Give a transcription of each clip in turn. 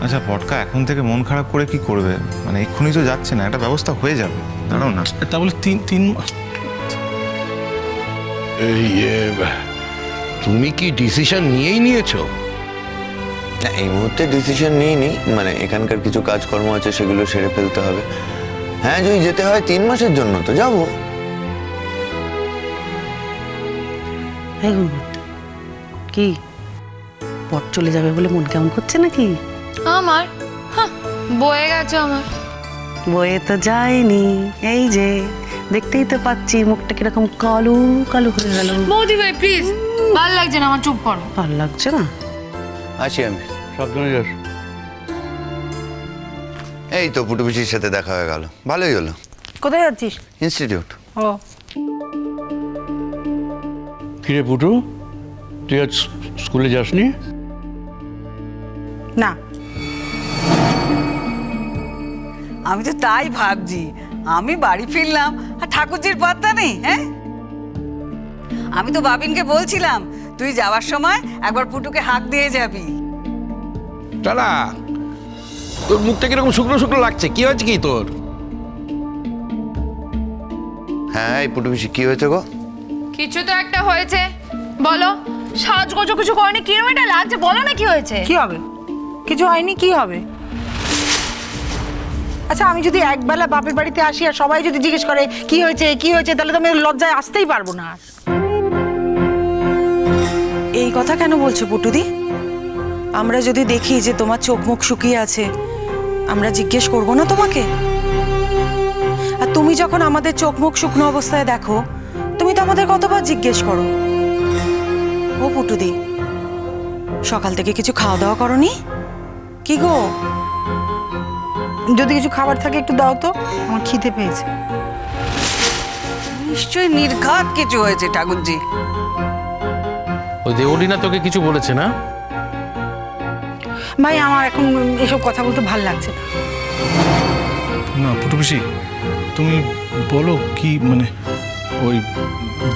আচ্ছা পটকা এখন থেকে মন খারাপ করে কি করবে? মানে এক্ষুনি তো যাচ্ছে না, একটা ব্যবস্থা হয়ে যাবে, দাঁড়াও না। তা বলে তিন এই তুমি কি ডিসিশন নিয়েই নিয়েছো? না, এই মুহূর্তে ডিসিশন নিইনি, মানে এখানকার কিছু কাজকর্ম আছে সেগুলো সেরে ফেলতে হবে। হ্যাঁ, যদি যেতে হয় 3 মাসের জন্য তো যাবো। কি পট চলে যাবে বলে মন কেমন করছে নাকি? আমার বয়ে গেছে আমার। বয়ে তো যায়নি, এই যে দেখতেই তো পাচ্ছি মুখটা কিরকম কালো কালো হয়ে গেল। বৌদি ভাই প্লিজ, ভালো লাগছে না আমার, চুপ করো। ভালো লাগছে না? আসি আমি। সাবধানে যাস। এই তো পুটু পিসির সাথে দেখা হয়ে গেল, ভালোই হলো। কোথায় যাচ্ছিস? ইনস্টিটিউট। ও কিরে পুটু, তুই আজ স্কুলে যাসনি? না, আমি তো তাই ভাবছি। আমি বাড়ি ফিরলাম আর ঠাকুরজির পাত্তা নেই। হ্যাঁ, আমি তো বাবিনকে বলছিলাম তুই যাওয়ার সময় একবার পুটুকে হাঁক দিয়ে যাবি। দাদা, তোর মুখটা কিরকম শুকনো শুকনো লাগছে, কি হয়েছে কি তোর? হ্যাঁ, এই পুটু পিসি কি হয়েছে গো? কিছু তো একটা হয়েছে, বলো। সাজগোজ কিছু করেনি, কিরম এটা লাগছে, বলো না কি হয়েছে। কি হবে? কিছু হয়নি, কি হবে? আচ্ছা, আমি যদি একবেলা বাপের বাড়িতে আসি আর সবাই যদি জিজ্ঞেস করে কি হয়েছে কি হয়েছে, তাহলে তো আমি লজ্জায় আসতেই পারবো না। এই কথা কেন বলছো পুটুদি? আমরা যদি দেখি যে তোমার চোখ মুখ শুকিয়ে আছে, আমরা জিজ্ঞেস করবো না তোমাকে? আর তুমি যখন আমাদের চোখ মুখ শুকনো অবস্থায় দেখো, তুমি তো আমাদের কতবার জিজ্ঞেস করো। ও পুটুদি, সকাল থেকে কিছু খাওয়া দাওয়া করনি? কি গো? যদি কিছু খাবার থাকে একটু দাও তো, আমার খিদে পেয়েছে। নিশ্চয়ই নির্ঘাত কিছু হয়েছে ঠাকুরজি। ওই দেওলিনা তোকে কিছু বলেছে না? ভাই, আমার এখন এসব কথা বলতে ভাল লাগছে না। না পুটু পিসি, তুমি বলো কি, মানে ওই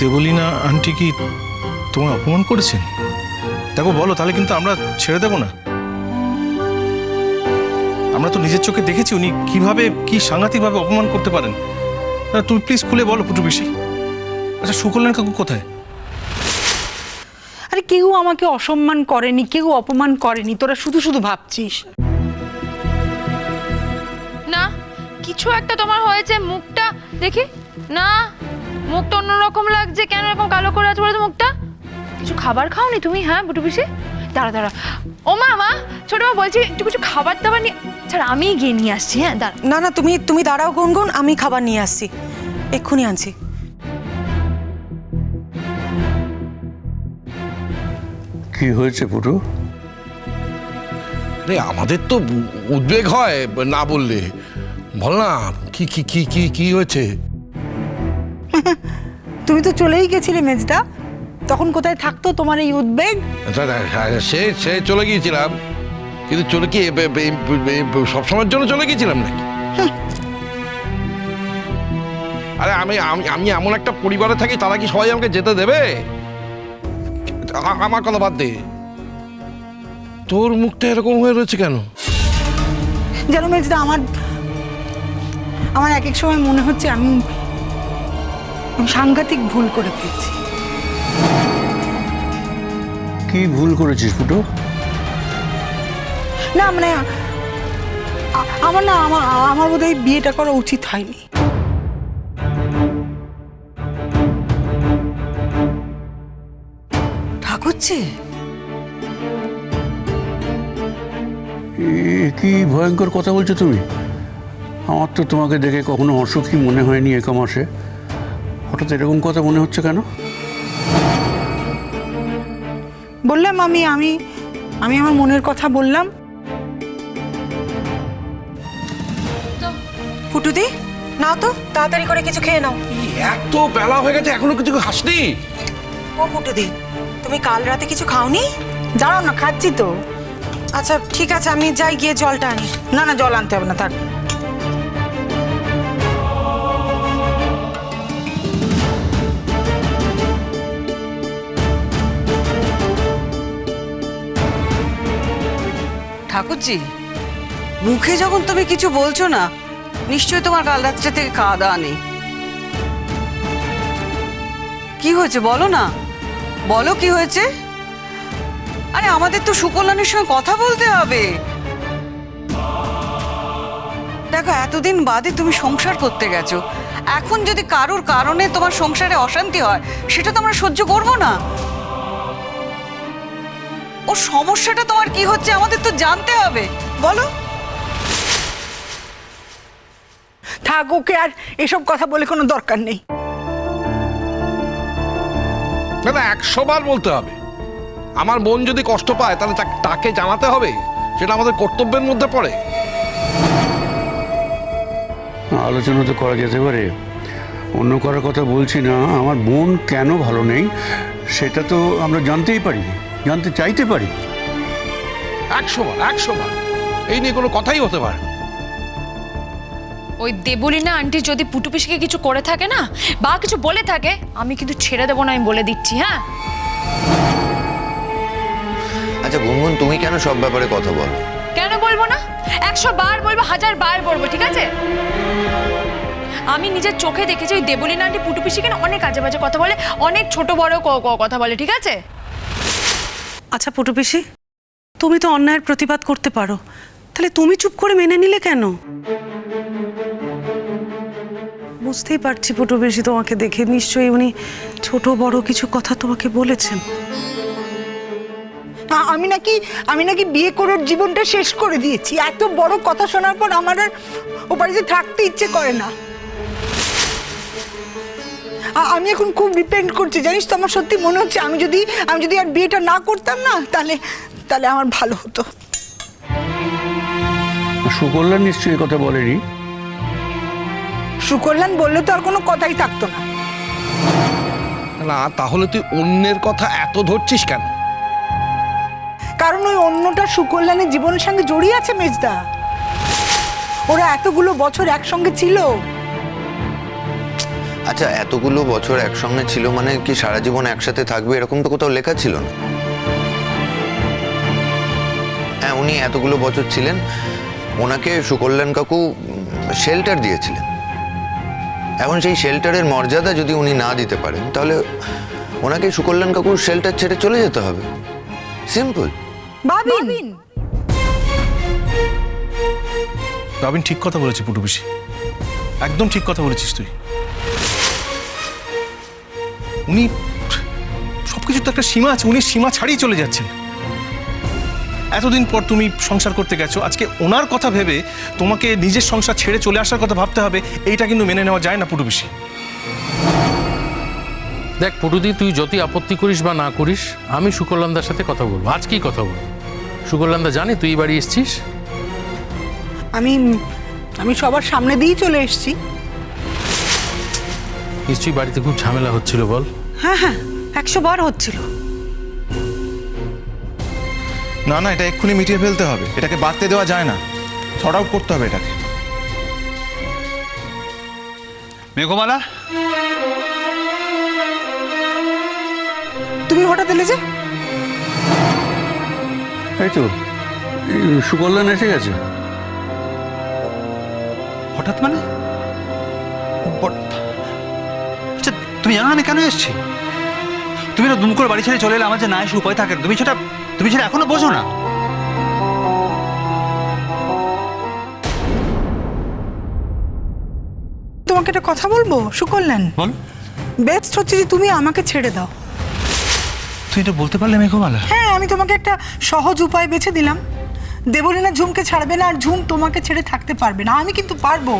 দেবলীনা আন্টি কি তোমায় অপমান করেছেন? দেখো বলো, তাহলে কিন্তু আমরা ছেড়ে দেবো না। আমরা তো নিজের চোখে দেখেছি উনি কিভাবে, কি সাংঘাতিকভাবে অপমান করতে পারেন। তুমি প্লিজ খুলে বলো পুটু পিসি। আচ্ছা, সুকল্যাণ কাকু কোথায়? আরে, কেউ আমাকে অসম্মান করেনি, কেউ অপমান করেনি, তোরা শুধু শুধু ভাবছিস। না, কিছু একটা তোমার হয়েছে, মুখটা দেখি না, মুখটা অন্যরকম লাগছে, কেন এরকম কালো করে আছে বলো তো মুখটা? কিছু খাবার খাওনি তুমি? হ্যাঁ বুটু পিসি, দাঁড়া দাঁড়া। ও মা, ছোট মা বলছি একটু কিছু খাবার দাবার নিয়ে, ছাড়া আমি গিয়ে নিয়ে আসছি। হ্যাঁ দাঁড়া। না না, তুমি দাঁড়াও গুনগুন, আমি খাবার নিয়ে আসছি, এক্ষুনি আনছি। কি হয়েছে পুটু? আরে আমাদের তো উদ্বেগ হয় না বললে। বল না, কি কি কি কি কি হয়েছে? তুমি তো চলেই গেছিলে মেজদা, তখন কোথায় থাকতো তোমার এই উদ্বেগ? সে সে চলে গিয়েছিলাম, কিন্তু চলে কি সবসময়ের জন্য চলে গিয়েছিলাম নাকি? আরে আমি আমি এমন একটা পরিবারে থাকি, তারা কি সবাই আমাকে যেতে দেবে? আমার কথা বাদ দে, তোর মুখটা এরকম হয়ে রয়েছে কেন? জানো মেজদা, আমার এক এক সময় মনে হচ্ছে আমি সাংঘাতিক ভুল করে ফেলছি। কি ভুল করেছিস ফুটো? না মানে আমার বোধহয় বিয়েটা করা উচিত হয়নি। ঠাকুরজি, কি ভয়ঙ্কর কথা বলছো তুমি? আমার তো তোমাকে দেখে কখনো অসুখী মনে হয়নি এক মাসে, হঠাৎ এরকম কথা মনে হচ্ছে কেন? বললাম আমি আমার মনের কথা বললাম। পুটুদি, নাও তো তাড়াতাড়ি করে কিছু খেয়ে নাও। এত বেলা হয়ে গেছে, এখনো কিছু হাসনি? ও পুটুদি, তুমি কাল রাতে কিছু খাওনি? দাঁড়াও না, খাচ্ছি তো। আচ্ছা ঠিক আছে, আমি যাই গিয়ে জলটা আনি। না না, জল আনতে হবে না, থাক। ঠাকুরজি, মুখে যখন তুমি কিছু বলছো না, নিশ্চয়ই তোমার কাল রাত্রে থেকে খাওয়া দাওয়া নেই। কি হয়েছে বলো না, বলো কি হয়েছে? আরে আমাদের তো সুকল্যাণের সঙ্গে কথা বলতে হবে। দেখো, এতদিন বাদে তুমি সংসার করতে গেছো, এখন যদি কারোর কারণে তোমার সংসারে অশান্তি হয়, সেটা তো আমরা সহ্য করবো না। ও সমস্যাটা তোমার কি হচ্ছে আমাদের তো জানতে হবে, বলো। থাক, ওকে আর এসব কথা বলে কোনো দরকার নেই। না 100 বার বলতে হবে। আমার বোন যদি কষ্ট পায় তাহলে তাকে জানাতে হবে, সেটা আমাদের কর্তব্যের মধ্যে পড়ে। আলোচনা তো করা যেতে পারে, অন্য কারোর কথা বলছি না। আমার বোন কেন ভালো নেই সেটা তো আমরা জানতেই পারি, জানতে চাইতে পারি। 100 বার এই নিয়ে কোনো কথাই হতে পারে না। ওই দেবলীনা আন্টি যদি পুটু পিসিকে কিছু করে থাকে না, বা কিছু বলে থাকে, আমি কিন্তু ছেড়ে দেবো না, আমি বলে দিচ্ছি। হ্যাঁ, আচ্ছা গুনগুন, তুমি কেন সব ব্যাপারে কথা বলো? কেন বলবো না? 100 বার বলবো, 1000 বার বলবো, ঠিক আছে? আমি নিজের চোখে দেখেছি ওই দেবলীনা আন্টি পুটু পিসিকে না অনেক আজে বাজে কথা বলে, অনেক ছোট বড় কথা বলে, ঠিক আছে? আচ্ছা পুটু পিসি, তুমি তো অন্যায়ের প্রতিবাদ করতে পারো, তাহলে তুমি চুপ করে মেনে নিলে কেন? বুঝতেই পারছি পুটু পিসি, তোমাকে দেখে নিশ্চয়ই উনি ছোট বড় কিছু কথা তোমাকে বলেছেন। আমি নাকি বিয়ে করে ওর জীবনটা শেষ করে দিয়েছি। এত বড় কথা শোনার পর আমার আর ও বাড়িতে থাকতে ইচ্ছে করে না। আমি এখন খুব রিপেন্ট করছি, জানিস তো। আমার সত্যি মনে হচ্ছে আমি যদি আর বিয়েটা না করতাম না, তাহলে আমার ভালো হতো। সুকল্যাণ নিশ্চয়ই কথা বলেনি। সুকল্যাণ বললে তো আর কোনো কথাই থাকতো না। না তাহলে তুই অন্যের কথা এত ধরছিস কেন? কারণ ওই অন্যটা সুকল্যাণের জীবনের সঙ্গে জড়িয়ে আছে মেজদা। ওরা এতগুলো বছর একসঙ্গে ছিল। আচ্ছা, এতগুলো বছর একসঙ্গে ছিল মানে কি সারা জীবন একসাথে থাকবে এরকম তো কোথাও লেখা ছিল না। হ্যাঁ, উনি এতগুলো বছর ছিলেন, ওনাকে সুকল্যাণ কাকু শেল্টার দিয়েছিলেন। এখন সেই শেল্টারের মর্যাদা যদি উনি না দিতে পারেন, তাহলে ওনাকে সুকল্যাণ কাকুর শেল্টার ছেড়ে চলে যেতে হবে। সিম্পল। বাবিন বাবিন ঠিক কথা বলেছে পুটু পিসি, একদম ঠিক কথা বলেছিস তুই। উনি সবকিছুর তো একটা সীমা আছে, উনি সীমা ছাড়িয়ে চলে যাচ্ছেন। এতদিন পর তুমি সংসার করতে গেছো, আজকে ওনার কথা ভেবে তোমাকে নিজের সংসার ছেড়ে চলে আসার কথা ভাবতে হবে, এইটা কিন্তু মেনে নেওয়া যায় না পুটু পিসি। দেখ পুটুদি, তুই যতই আপত্তি করিস বা না করিস, আমি সুকল্যাণদার সাথে কথা বলবো, আজকেই কথা বলবো। সুকল্যাণদা জানে তুই এই বাড়ি এসছিস। আমি সবার সামনে দিয়েই চলে এসেছি। নিশ্চয়ই বাড়িতে খুব ঝামেলা হচ্ছিল, বল? হ্যাঁ হ্যাঁ, 100 বার হচ্ছিল। না না, এটা এক্ষুনি মিটিয়ে ফেলতে হবে, এটাকে বাড়তে দেওয়া যায় না, শর্ট আউট করতে হবে এটাকে। মেঘমালা, তুমি হঠাৎ এলে যে? এই তো সুকল্যাণ এসে গেছে। হঠাৎ মানে? আচ্ছা, তুমি জানো না আমি কেন এসেছি? তুমি না দুম করে বাড়ি ছেড়ে চলে এলে, আমার যে না এসে উপায় থাকে না। তুমি সেটা এখনো বোঝো না? তোমাকে একটা কথা বলবো সুকল্যাণ। বল। বেস্ট হচ্ছে যে তুমি আমাকে ছেড়ে দাও। তুই এটা বলতে পারলে মেঘমালা? হ্যাঁ, আমি তোমাকে একটা সহজ উপায় বেছে দিলাম। দেবলীনা ঝুমকে ছাড়বে না, আর ঝুম তোমাকে ছেড়ে থাকতে পারবে না। আমি কিন্তু পারবো।